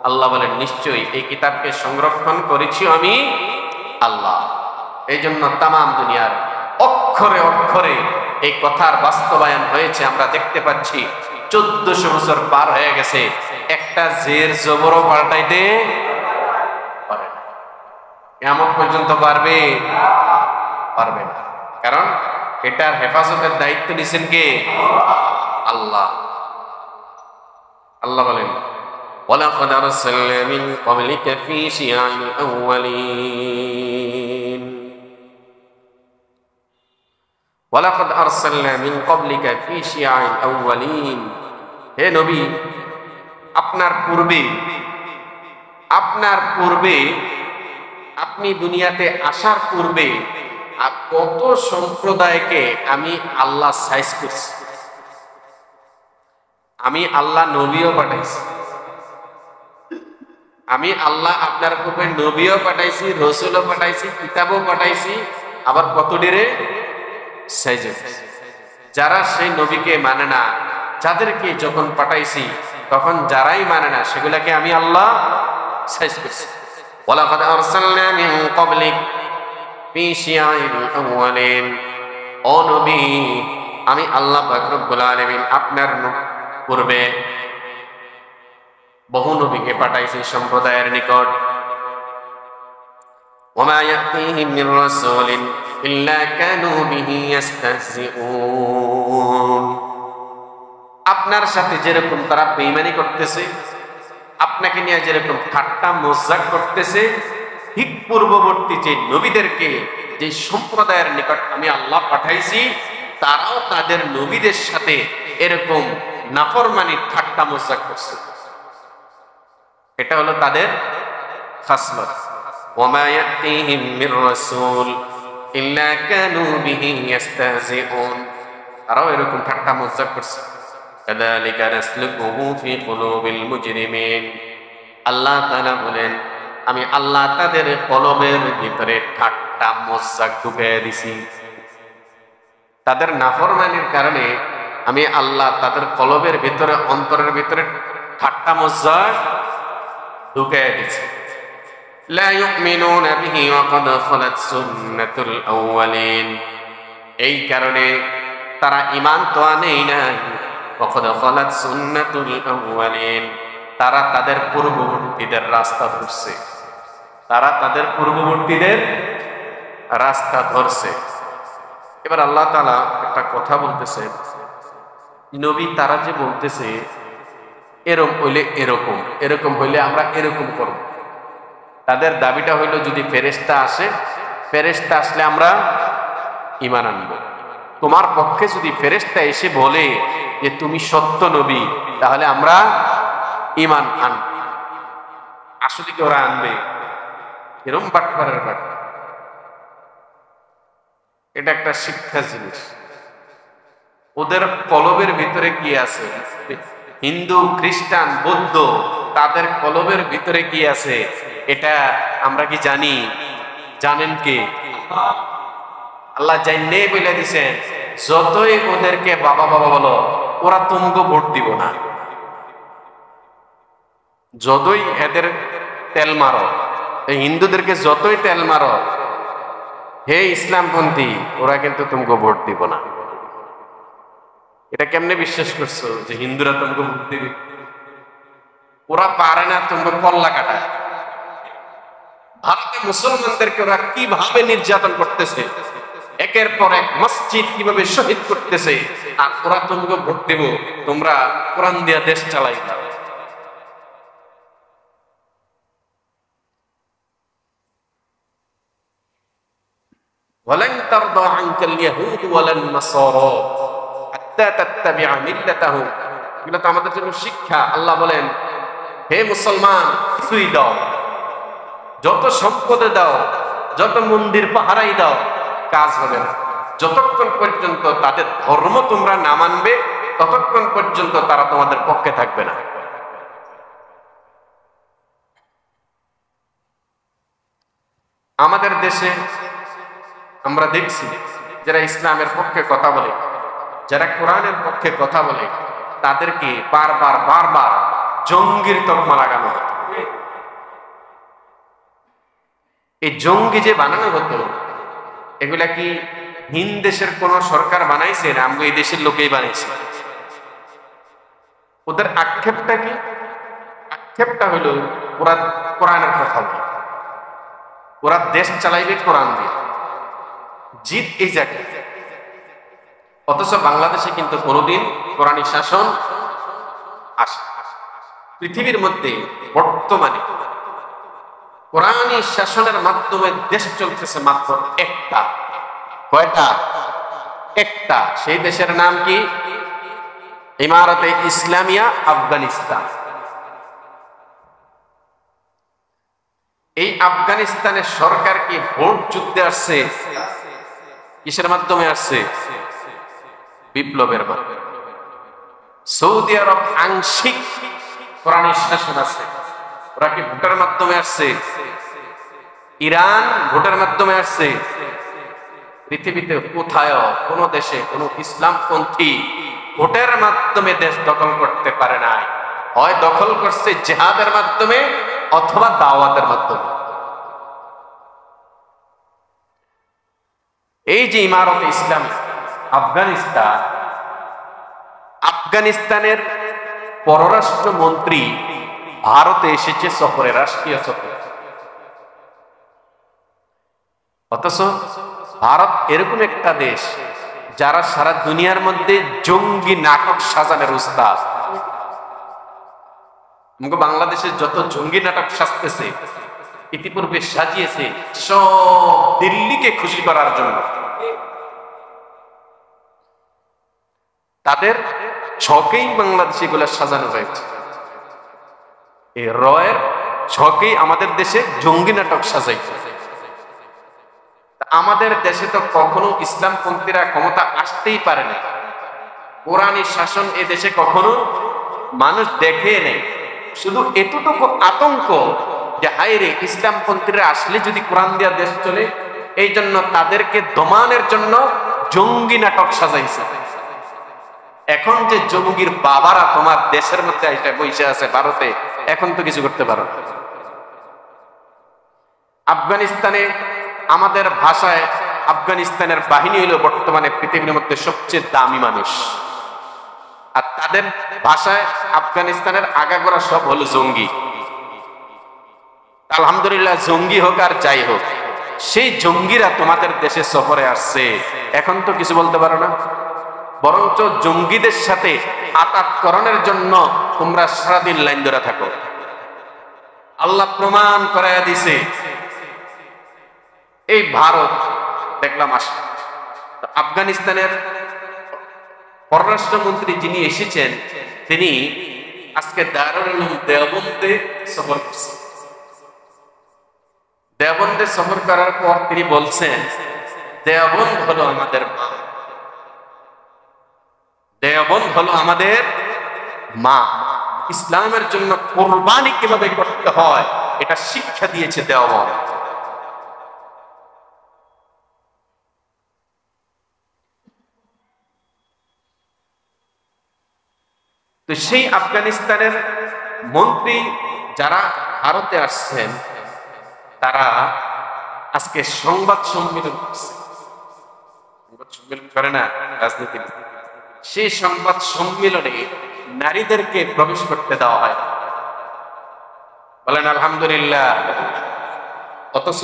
আল্লাহ বলেন নিশ্চয়ই এই কিতাবকে সংরক্ষণ করেছি আমি আল্লাহ। এই জন্য তামাম দুনিয়ার অক্ষরে অক্ষরে এই কথার বাস্তবায়ন হয়েছে। আমরা দেখতে পাচ্ছি 1400 বছর পার হয়ে গেছে, একটা জের জবরও পাল্টাইতে পারে না। এমন পর্যন্ত পারবে না, কারণ এটার হেফাজতের দায়িত্ব নিছেন কে? আল্লাহ। আল্লাহ বলেন ওয়ালাকাদ আরসালনা মিন ক্বাবলিকা ফী শিয়া'আল আউয়ালিন, ওয়ালাকাদ আরসালনা মিন ক্বাবলিকা ফী শিয়া'আল আউয়ালিন। হে নবী, আপনার পূর্বে আপনি দুনিয়াতে আসার পূর্বে কত সম্প্রদায়কে আমি আল্লাহ সাইজ করছি। আমি আল্লাহ নবীও পাঠাইছি, আমি আল্লাহ আপনার পূর্বে নবীও পাঠাইছি, রসুলও পাঠাইছি, কিতাবও পাঠাইছি, আবার কতটিরে সাইজ। যারা সেই নবীকে মানে না, যাদেরকে যখন পাঠাইছি তখন যারাই মানে না, সেগুলাকে আমি আল্লাহ সাইজ করছি। ওয়ালাকাদ আরসালনা মিন ক্বাবলিক ফী শিয়া'আল আউয়ালিন। ও নবী, আমি আল্লাহ পাক রব্বুল আলামিন আপনার পূর্বে বহু নবীকে পাঠাইছি সম্প্রদায়ের নিকট। ওয়া মা ইয়াতিহিম মির রাসূলিন ইল্লা কানু বিহি ইস্তাহজিউন। আপনার সাথে যেরকম তারা বেঈমানি করতেছে, আপনাকে নিয়ে যেরকম ঠাট্টা মজাক করতেছে, ঠিক পূর্ববর্তী যে নবীদেরকে যে সম্প্রদায়ের নিকট আমি আল্লাহ পাঠাইছি, তারাও তাদের নবীদের সাথে এরকম নাফরমানি ঠাট্টা মজাক করছে। এটা হলো তাদের খাসলত। ওয়া মা ইয়াতিহিম মির রাসূল ইল্লা কানু বিহি ইস্তাহজিউন। তারাও এরকম ঠাট্টা মজাক করছে। কাযালিকা নাসলুকুহু ফী কুলুবিল মুজরিমিন। আল্লাহ তাআলা বলেন, আমি আল্লাহ তাদের কলবের ভিতরে ঠাট্টা মজাক ঢুকিয়ে দিছি। তাদের নাফরমানির কারণে আমি আল্লাহ তাদের কলবের ভিতরে, অন্তরের ভিতরে ঠাট্টা মজাক ঢুকিয়ে দিছি। লা ইউমিনুনা বিহি ওয়া ক্বাদ খালাত সুন্নাতুল আউয়ালিন। এই কারণে তারা ঈমান তো আনেই না। ওয়া ক্বাদ খালাত সুন্নাতুল আউয়ালিন। তারা তাদের পূর্ববর্তীদের রাস্তা ধরছে, এবার আল্লাহ তাআলা একটা কথা বলতেছে, নবী তারা যে বলতেছে এরকম হইলে এরকম হইলে আমরা এরকম করব। তাদের দাবিটা হইল যদি ফেরেশতা আসলে আমরা ঈমান আনব। তোমার পক্ষে যদি ফেরেশতা এসে বলে যে তুমি সত্য নবী, তাহলে আমরা ঈমান আনব। আসলে কি ওরা আনবে? এরকম বাটপারের বাট। এটা একটা শিক্ষা জিনিস। ওদের কলবের ভিতরে কি আছে? হিন্দু, খ্রিস্টান, বৌদ্ধ, তাদের কলবের ভিতরে কি আছে এটা আমরা কি জানি? জানেন কে? আল্লাহ জানেই বলে দিছেন, যতই ওদেরকে বাবা বাবা বলো, ওরা তোমাকে ভোট দিব না। যতই এদের তেল মারো, হিন্দুদেরকে যতই তেল মারো, হে ইসলামপন্থী, ওরা কিন্তু তোমাকে ভোট দিব না। এটা কেমনে বিশ্বাস করছো যে হিন্দুরা তোমাকে ভোট দিবে? ওরা পারে না তোমাকে কল্লা কাটায়। ভারতে মুসলমানদেরকে ওরা কিভাবে নির্যাতন করতেছে, একের পর এক মসজিদ কিভাবে শহীদ করতেছে, আর ওরা তোমাকে ভোট দিব, তোমরা কোরআন দিয়া দেশ চালাই দাও। ওয়ালান তারদা আনকাল ইয়াহুদ ওয়ালান নাসারা হাত্তা তাত্তাবিআ মিল্লাতাহুম। এগুলো তো আমাদের জন্য শিক্ষা। আল্লাহ বলেন, হে মুসলমান, কিছুই দাও, যত সম্পদে দাও, যত মন্দির পাহারাই দাও, কাজ হবে না। যতক্ষণ পর্যন্ত তাদের ধর্ম তোমরা না মানবে, ততক্ষণ পর্যন্ত তারা তোমাদের পক্ষে থাকবে না। আমাদের দেশে আমরা দেখছি যারা ইসলামের পক্ষে কথা বলে, যারা কোরআনের পক্ষে কথা বলে, তাদেরকে বারবার বারবার জঙ্গির তকমা লাগানো হতো। এই জঙ্গি যে বানানো হতো, এগুলা কি ভিন দেশের কোন সরকার বানাইছে না আমগো এই দেশের লোকেই বানাইছে? ওদের আক্ষেপটা কি? আক্ষেপটা হলো ওরা কোরআনের কথা বলে, ওরা দেশ চালাইবে কোরআন দিয়ে, জিদ এই জায়গায়। অথচ বাংলাদেশে কিন্তু কোনোদিন কোরআনী শাসন আসে। পৃথিবীর মধ্যে বর্তমানে কোরআনী শাসনের মাধ্যমে দেশ চলতেছে মাত্র একটা। কয়টা? একটা। সেই দেশের নাম কি? ইমারতে ইসলামিয়া আফগানিস্তান। এই আফগানিস্তানের সরকার কি ভোট যুদ্ধে আসছে? কিসের মাধ্যমে আসছে? বিপ্লবের মাধ্যমে। সৌদি আরব আংশিক কোরআনী শাসন আছে, ওরা কি ভোটের মাধ্যমে আসছে? ইরান ভোটের মাধ্যমে আসছে। পৃথিবীতে কোথায় কোন দেশে কোন ইসলামপন্থী ভোটের মাধ্যমে দেশ দখল করতে পারে নাই। হয় দখল করছে জিহাদের মাধ্যমে অথবা দাওয়াতের মাধ্যমে। এই যে ইমারতে ইসলামী আফগানিস্তান, আফগানিস্তানের পররাষ্ট্রমন্ত্রী ভারতে এসেছে সফরে, রাষ্ট্রীয় সফরে। অথচ ভারত এরকম একটা দেশ যারা সারা দুনিয়ার মধ্যে জঙ্গি নাটক সাজানোর উস্তাদ। বাংলাদেশের যত জঙ্গি নাটক সাজতেছে, ইতিপূর্বে সাজিয়েছে সব দিল্লিকে খুশি করার জন্য। তাদের ছকেই বাংলাদেশে এগুলো সাজানো হয়েছে। এই রয়ের ছকেই আমাদের দেশে জঙ্গি নাটক সাজাইছে। আমাদের দেশে তো কখনো ইসলামপন্থীরা ক্ষমতা আসতেই পারে না। কোরআনী শাসন এ দেশে কখনো মানুষ দেখে নেই। শুধু এতটুকু আতঙ্ক যে হায়রে ইসলামপন্থীরা আসলে যদি কোরআন দিয়া দেশ চলে, এই জন্য তাদেরকে দমানোর জন্য জঙ্গি নাটক সাজাইছে। এখন যে জঙ্গির বাবারা তোমার দেশের মধ্যে এসে বসে আছে ভারতে, এখন তো কিছু করতে পারো না। আফগানিস্তানে আমাদের ভাষায় আফগানিস্তানের বাহিনী হলো বর্তমানে পৃথিবীর মধ্যে সবচেয়ে দামি মানুষ, আর তাদের ভাষায় আফগানিস্তানের আগাগোড়া সব হলো জঙ্গি। আলহামদুলিল্লাহ, জঙ্গি হোক আর যাই হোক, সেই জঙ্গিরা তোমাদের দেশে সফরে আসছে, এখন তো কিছু বলতে পারো না। বরঞ্চ জঙ্গিদের সাথে আতাতকরণের জন্য তোমরা সারাদিন লাইন ধরে থাকো। আল্লাহ প্রমাণ করাইয়া দিছে। এই ভারত দেখলাম আসে, আফগানিস্তানের পররাষ্ট্রমন্ত্রী যিনি এসেছেন, তিনি আজকে দারুল উলুম দেওবন্দে সফর করছেন। দেওবন্দে সফর করার পর তিনি বলছেন, দেওবন্দ হলো আমাদের মা, দেওবন্দ হলো আমাদের মা। ইসলামের জন্য কোরবানি কিভাবে করতে হয় এটা শিক্ষা দিয়েছে দেওবন্দ। তো সেই আফগানিস্তানের মন্ত্রী যারা ভারতে আসছেন, তারা আজকে সংবাদ সম্মেলন করছে। সংবাদ সম্মেলন করে না রাজনীতি, সেই সংবাদ সম্মেলনে নারীদেরকে প্রবেশ করতে দেওয়া হয়। বলেন আলহামদুলিল্লাহ। অথচ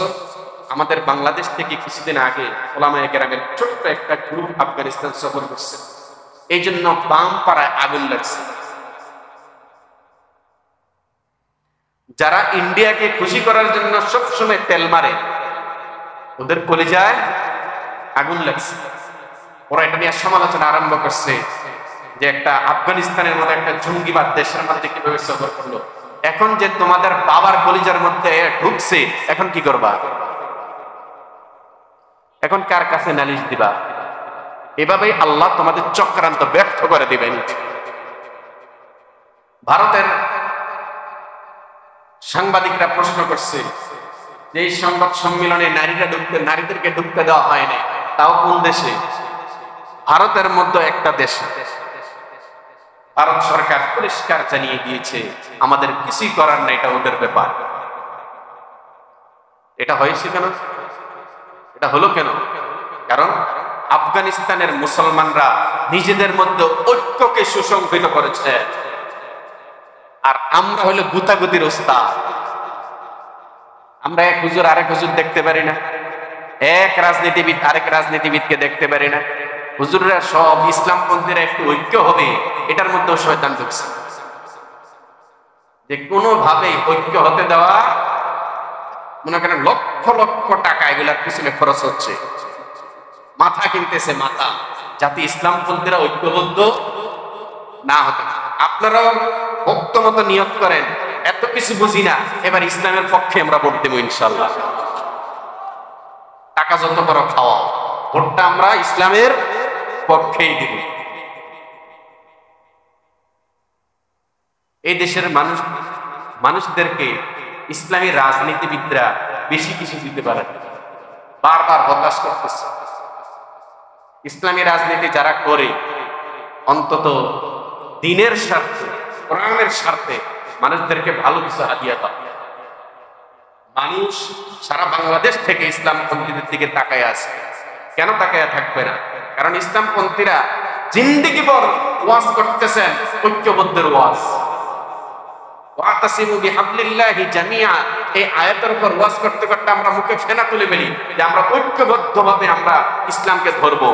আমাদের বাংলাদেশ থেকে কিছুদিন আগে ওলামায়ে কেরামের ছোট্ট একটা গ্রুপ আফগানিস্তান সফর করছে। এই জন্য বাম পাড়ায় আগুন লাগছে। যারা ইন্ডিয়াকে খুশি করার জন্য সবসময় তেল মারে, ওদের কলিজায় আগুন লাগছে। ওরা এটা নিয়ে সমালোচনা আরম্ভ করছে যে একটা আফগানিস্তানের মতো একটা জঙ্গিবাদ দেশের মধ্যে কিভাবে সফর করলো। এখন যে তোমাদের বাবার কলিজার মধ্যে ঢুকছে, এখন কি করবা? এখন কার কাছে নালিশ দিবা? এভাবেই আল্লাহ তোমাদের চক্রান্ত ব্যর্থ করে দিবেন। ভারতের সাংবাদিকরা প্রশ্ন করছে যে এই সংবাদ সম্মেলনে নারীদেরকে ঢুকতে দেওয়া হয় না, তাও কোন দেশে? ভারতের মধ্যে একটা দেশে। ভারত সরকার পরিষ্কার জানিয়ে দিয়েছে আমাদের কিছুই করার নাই, এটা ওদের ব্যাপার। এটা হয়েছে কেন? এটা হলো কেন? কারণ আফগানিস্তানের মুসলমানরা নিজেদের মধ্যে ঐক্যকে সুসংহত করেছে, আর আমরা হলো গুতাগুতির ওস্তাদ। আমরা এক হুজুর আরেক হুজুর দেখতে পারি না, এক রাজনীতিবিদ আরেক রাজনীতিবিদকে দেখতে পারি না। হুজুররা সব ইসলামপন্থীরা একটু ঐক্য হবে, এটার মধ্যেও শয়তান ঢুকছে, যে কোনোভাবে ঐক্য হতে দেওয়া। মনে করেন লক্ষ লক্ষ টাকা এগুলার পিছনে খরচ হচ্ছে, মাথা কিনতেছে মাথা, যাতে ইসলামপন্থীরা ঐক্যবদ্ধ না হতে। আপনারাও ভক্ত মতো নিয়ত করেন, এত কিছু বুঝি না, এবার ইসলামের পক্ষে আমরা ভোট দেবো ইনশাল্লাহ। টাকা যত বড় খাওয়াও, ভোটটা আমরা ইসলামের পক্ষেই দেব। এই দেশের মানুষদেরকে ইসলামী রাজনীতিবিদরা বেশি কিছু দিতে পারে, বারবার হতাশ করতেছে। ইসলামী রাজনীতি যারা করে, অন্তত দিনের স্বার্থে, কোরআনের স্বার্থে মানুষদেরকে ভালো কিছু হাদিয়া পাবে। মানুষ সারা বাংলাদেশ থেকে ইসলামপন্থীদের দিকে তাকায় আছে। কেন তাকায় থাকবে না? কারণ ইসলামপন্থীরা জিন্দেগি ভর ওয়াজ করতেছেন ঐক্যবদ্ধের ওয়াজ। ওয়াতাসিমু বিহাবলিল্লাহি জামিআ, এই আয়াতের উপর ওয়াজ করতে করতে আমরা মুখে ফেনা তুলে ফেলি যে আমরা ঐক্যবদ্ধভাবে আমরা ইসলামকে ধরবো।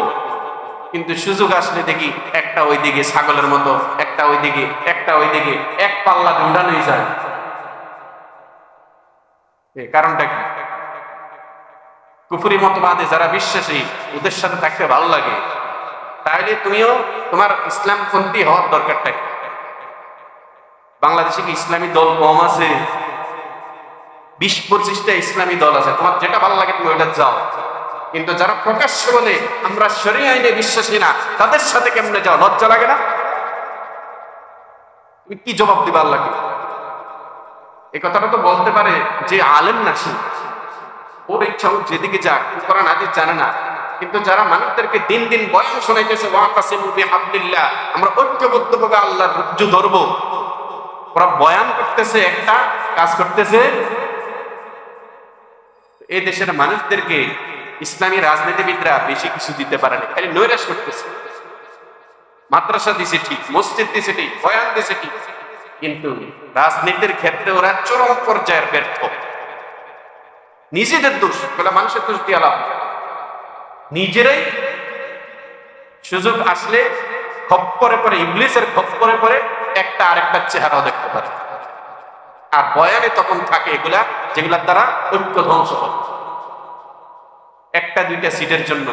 কিন্তু সুযোগ আসলে দেখি একটা ওইদিকে ছাগলের মতো, একটা ওইদিকে, একটা ওইদিকে, এক পাল্লা উড়ানোই যায়। কারণটা কি? কুফরি মতবাদে যারা বিশ্বাসী, ওদের সাথে থাকতে ভালো লাগে। তাহলে তুমিও তোমার ইসলামপন্থী হওয়ার দরকারটা কি? বাংলাদেশে কি ইসলামী দল কম আছে? 20-25টা ইসলামী দল আছে, তোমার যেটা ভালো লাগে তুমি ওইটা যাও। কিন্তু যারা প্রকাশ্য বলে আমরা শরীয়ত আইনে বিশ্বাসী না, তাদের সাথে কেমনে যাও? লজ্জা লাগে না? তুমি কি জবাব দিবা আল্লাহকে? এই কথাটা তো বলতে পারে যে আলেম না, সে ওর ইচ্ছা ও যেদিকে যাক, কোরআন হাদিস জানে না। কিন্তু যারা মানুষদেরকে দিন দিন বয়ান শোনাইতেছে ওয়াতাসিমু বিহাবলিল্লাহ, আমরা ঐক্যবদ্ধভাবে আল্লাহর রজ্জু ধরবো, ওরা বয়ান করতেছে একটা, কাজ করতেছে। এই দেশের মানুষদেরকে ইসলামী রাজনীতিবিদরা বেশি কিছু দিতে পারেনি, খালি নৈরাশ করতেছে। মাদ্রাসা দিছে ঠিক, মসজিদ দিছে ঠিক, বয়ান দিছে ঠিক, কিন্তু রাজনীতির ক্ষেত্রে ওরা চরম পর্যায়ের ব্যর্থ। নিজেদের দোষ বলে মানুষের দোষ দিয়ে লাভ, নিজেরাই সুযোগ আসলে খপ্পরে পরে, ইবলিসের খপ্পরে পরে একটা আরেকটা চেহারাও দেখতে পারে। আর বয়ানে তখন থাকে এগুলা যেগুলার দ্বারা ঐক্য ধ্বংস হয়, একটা দুইটা সিটের জন্য।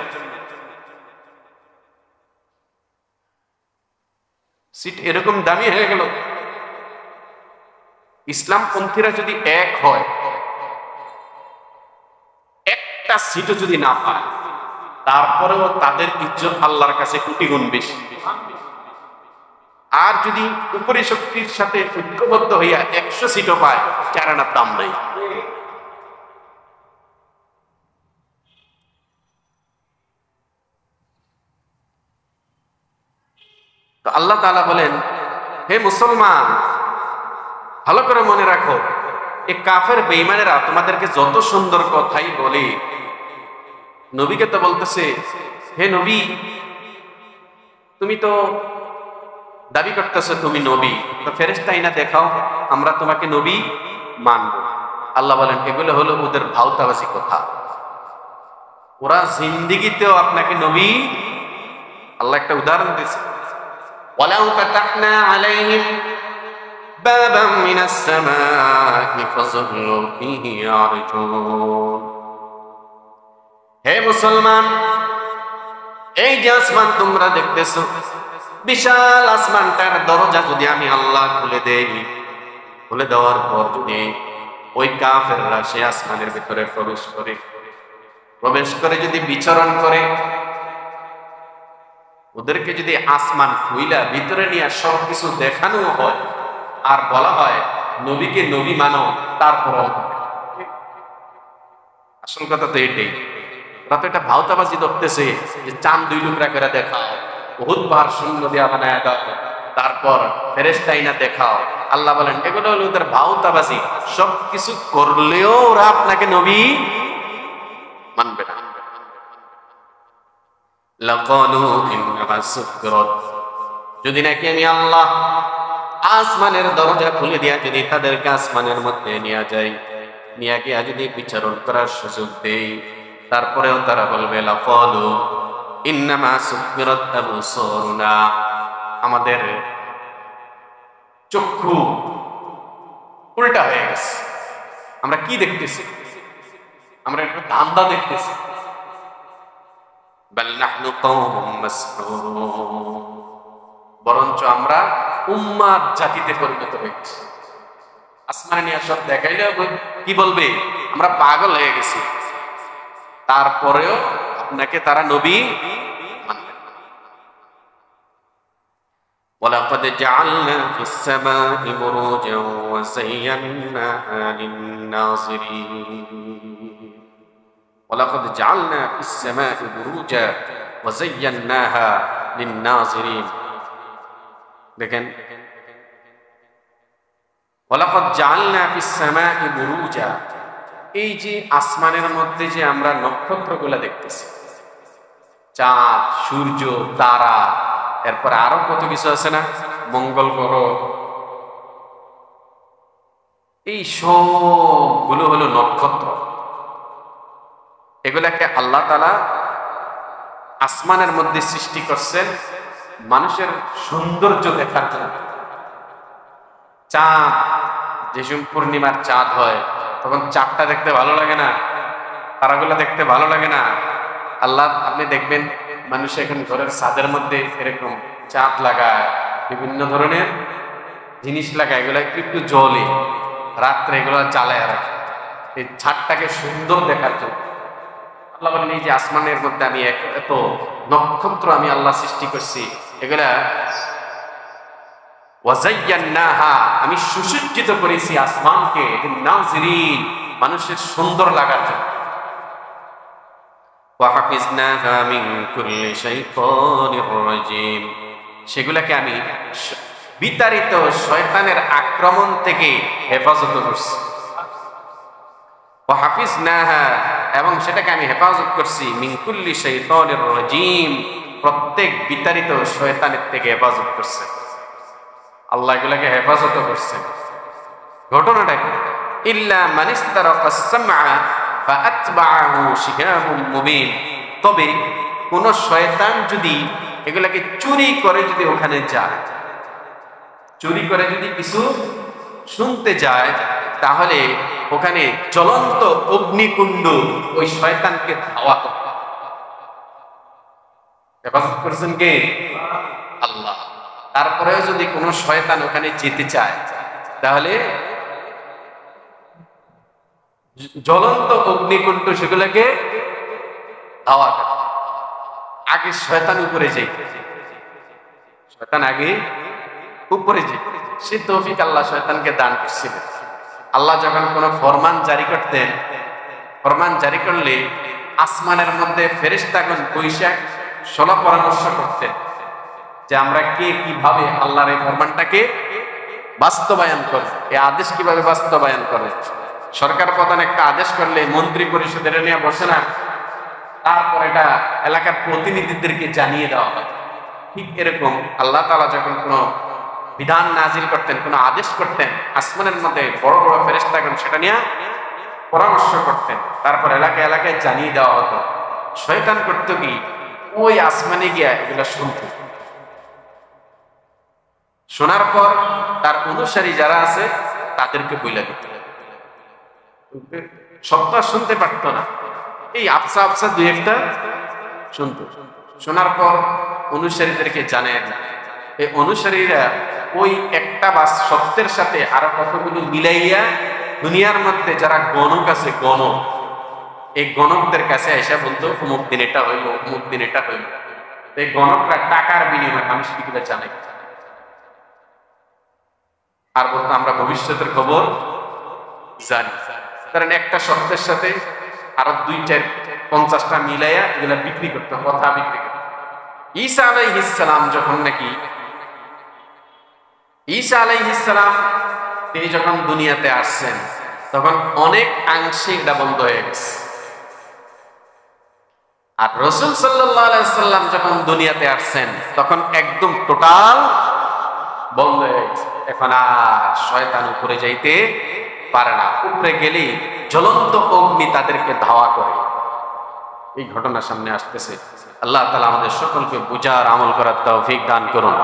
সিট এরকম দামি হয়ে গেল। ইসলামপন্থীরা যদি এক হয়, একটা সিটও যদি না পায়, তারপরেও তাদের ইজ্জত আল্লাহর কাছে কোটি গুণ বেশি। আর যদি উপরি শক্তির সাথে ঐক্যবদ্ধ হইয়া 100 সিটও পায়, চারানার দাম নাই। তো আল্লাহ তাআলা বলেন, হে মুসলমান, ভালো করে মনে রাখো, এই কাফের বেঈমানেরা তোমাদেরকে যত সুন্দর কথাই বলে, নবীকে তো বলতেছে, হে নবী, তুমি তো দাবি করতেছো তুমি নবী, তো ফেরেশতা আইনা দেখাও, আমরা তোমাকে নবী মানব। আল্লাহ বলেন, এগুলো হলো ওদের ভাওতাবাজি কথা। ওরা জিন্দেগিতেও আপনাকে নবী, আল্লাহ একটা উদাহরণ দিয়েছে, ওয়ালাউ ফাতাহনা আলাইহিম বাবাম মিনাস সামাই ফাযাল্লু ফীহি ইয়ারজুন। হে মুসলমান, এই যে আসমান তোমরা দেখতেছো, বিশাল আসমানটার দরজা যদি আমি আল্লাহ খুলে দেই, খুলে দেওয়ার পর যদি ওই কাফেররা সে আসমানের ভিতরে প্রবেশ করে যদি বিচরণ করে, ওদেরকে যদি আসমান খুইলা ভিতরে নিয়ে সবকিছু দেখানো হয় আর বলা হয় নবীকে নবী মানো, তারপর আসল কথা তো এটাই। ওরা তো এটা ভাওতাবাজি ধরতেছে যে চাঁদ 2 টুকরা করে দেখাও, বহুত পাহাড় শূন্য দিয়া বানায় দাও, তারপর ফেরেশতা আইনা দেখাও। আল্লাহ বলেন এগুলো হলো ওদের ভাউতাবাজি, সবকিছু করলেও ওরা আপনাকে নবী মানবে না। লাকালু ইন্নামা সুকরাত, যদি নাকি আমি আল্লাহ আসমানের দরজা খুলে দিয়া যদি তাদেরকে আসমানের মধ্যে নিয়ে যাই, নিয়ে গিয়া যদি বিচারণ করার সুযোগ দেই, তারপরেও তারা বলবে লাকালু ইন্নামা সুকরাত আবসারুনা, আমাদের চক্ষু উল্টা হয়ে গেছে, আমরা কি দেখতেছি, আমরা একটু ধান্দা দেখতেছি। বাল নাহনু কওমুম মাসহুরুন, বরঞ্চ আমরা উম্মাদ জাতিতে পরিণত হয়েছি। আসমানে নিয়ে সব দেখাইলে কি বলবে, আমরা পাগল হয়ে গেছি। তারপরেও আপনাকে তারা নবী মানবে। ওয়ালাকাদ জাআলনা ফিস সামাই বুরুজান ওয়া যায়্যানাহা লিন-নাযিরিন। ওয়ালাকাদ জাআলনা ফিস সামাই বুরুজান ওয়া যায়্যানাহা লিন-নাযিরিন। দেখেন, ওয়ালাকাদ জাআলনা ফিস সামাই বুরুজা, এই যে আসমানের মধ্যে যে আমরা নক্ষত্রগুলো দেখতেছি, চাঁদ, সূর্য, তারা, এরপর আরো কত কিছু আছে না, মঙ্গল গ্রহ, এই সবগুলো হলো নক্ষত্র। এগুলাকে আল্লাহ তাআলা আসমানের মধ্যে সৃষ্টি করছেন মানুষের সৌন্দর্য দেখার জন্য। চাঁদ, যে সময় পূর্ণিমার চাঁদ হয় তখন চাঁদটা দেখতে ভালো লাগে না, তারাগুলো দেখতে ভালো লাগে না। আল্লাহ, আপনি দেখবেন মানুষ এখন ঘরের ছাদের মধ্যে এরকম চাঁদ লাগায়, বিভিন্ন ধরনের জিনিস লাগায়, এগুলো একটু জ্বলে, রাত্রে এগুলো জ্বালায় রাখে এই ছাদটাকে সুন্দর দেখার জন্য। আল্লাহ বলেন এই যে আসমানের মধ্যে আমি এত নক্ষত্র আমি আল্লাহ সৃষ্টি করছি, এগুলা ওয়াযায়্যানাহা, আমি সুসজ্জিত করেছি আসমানকে লিন-নাযিরিন, মানুষের সুন্দর লাগার জন্য। ওয়া হাফিজনাহা মিন কুল্লি শাইতানির রাজীম, সেগুলাকে আমি বিতাড়িত শয়তানের আক্রমণ থেকে হেফাজত করছি। ওয়া হাফিজনাহা, এবং সেটাকে আমি হেফাজত করছি মিন কুল্লি শাইতানির রাজীম, প্রত্যেক বিতাড়িত শয়তানের থেকে হেফাজত করছে আল্লাহ, এগুলাকে হেফাজত করছেন। ঘটনাটা কি? ইল্লা মানিস্তারাকাস সামআ ফাআতবাআহু শিহাবুম মুবিন, তবে কোন শয়তান যদি এগুলাকে চুরি করে, যদি ওখানে যায়, চুরি করে যদি কিছু শুনতে যায়, তাহলে ওখানে জ্বলন্ত অগ্নিকুণ্ড ওই শয়তানকে ধাওয়া করে। হেফাজত করছেন কে? আল্লাহ। তারপরেও যদি কোন শয়তান ওখানে যেতে চায়, তাহলে জ্বলন্ত অগ্নিকুণ্ড সেগুলোকে ধাওয়া করে। আগে শয়তান উপরে যাই, শয়তান আগে উপরে যাই, সে তৌফিক আল্লাহ শয়তানকে দান করছিলেন। আল্লাহ যখন কোন ফরমান জারি করতেন, ফরমান জারি করলে আসমানের মধ্যে ফেরেশতাগণ বৈশাখ সলা পরামর্শ করতেন যে আমরা কে কিভাবে আল্লাহর এই ফরমানটাকে বাস্তবায়ন করবে, এই আদেশ কিভাবে বাস্তবায়ন করবে। সরকার প্রধান একটা আদেশ করলে মন্ত্রী পরিষদের নিয়ে বসে না, তারপর এটা এলাকার প্রতিনিধিদেরকে জানিয়ে দেওয়া হয়। ঠিক এরকম আল্লাহ তাআলা যখন কোন বিধান নাজিল করতেন, কোন আদেশ করতেন, আসমানের মধ্যে বড় বড় ফেরেশতাগণ সেটা নিয়ে পরামর্শ করতেন, তারপর এলাকায় এলাকায় জানিয়ে দেওয়া হতো। শয়তান করতো কি, ওই আসমানে গিয়া এগুলা শুনত, শোনার পর তার অনুসারী যারা আছে তাদেরকে বইলা দিত। সবটা শুনতে পারত না, এই আফসা আফসা দুই একটা শুনতো। শোনার পর অনুসারীদেরকে জানায় না, এই অনুসারীরা ওই একটা বাস সত্যের সাথে আরো কতগুলো মিলাইয়া দুনিয়ার মধ্যে যারা গণক আছে, গণক, এই গণকদের কাছে এসে বলতো অমুক দিন এটা হইল, অমুক দিন এটা হইল। এই গণকরা টাকার বিনিময়ে মানুষকে কিভাবে জানাই, আর বলতো আমরা ভবিষ্যতের খবর জানি। কারণ একটা সত্যের সাথে আরো 2-4-50টা মিলাইয়া এগুলা বিক্রি করতো, কথা বিক্রি করতো। ঈসা আলাইহিস সালাম যখন নাকি ঈসা আলাইহিস সালাম তিনি যখন দুনিয়াতে আসছেন তখন অনেক আংশিক এটা বন্ধ হয়ে গেছে। আর রাসূল সাল্লাল্লাহু আলাইহি সাল্লাম যখন দুনিয়াতে আসছেন তখন একদম টোটাল বন্ধ হয়ে গেছে। এখন আর শয়তান উপরে যাইতে পারে না, উপরে গেলেই জ্বলন্ত অগ্নি তাদেরকে ধাওয়া করে। এই ঘটনা সামনে আসতেছে। আল্লাহ তাআলা আমাদের সকলকে বুঝার আমল করার তৌফিক দান করুন।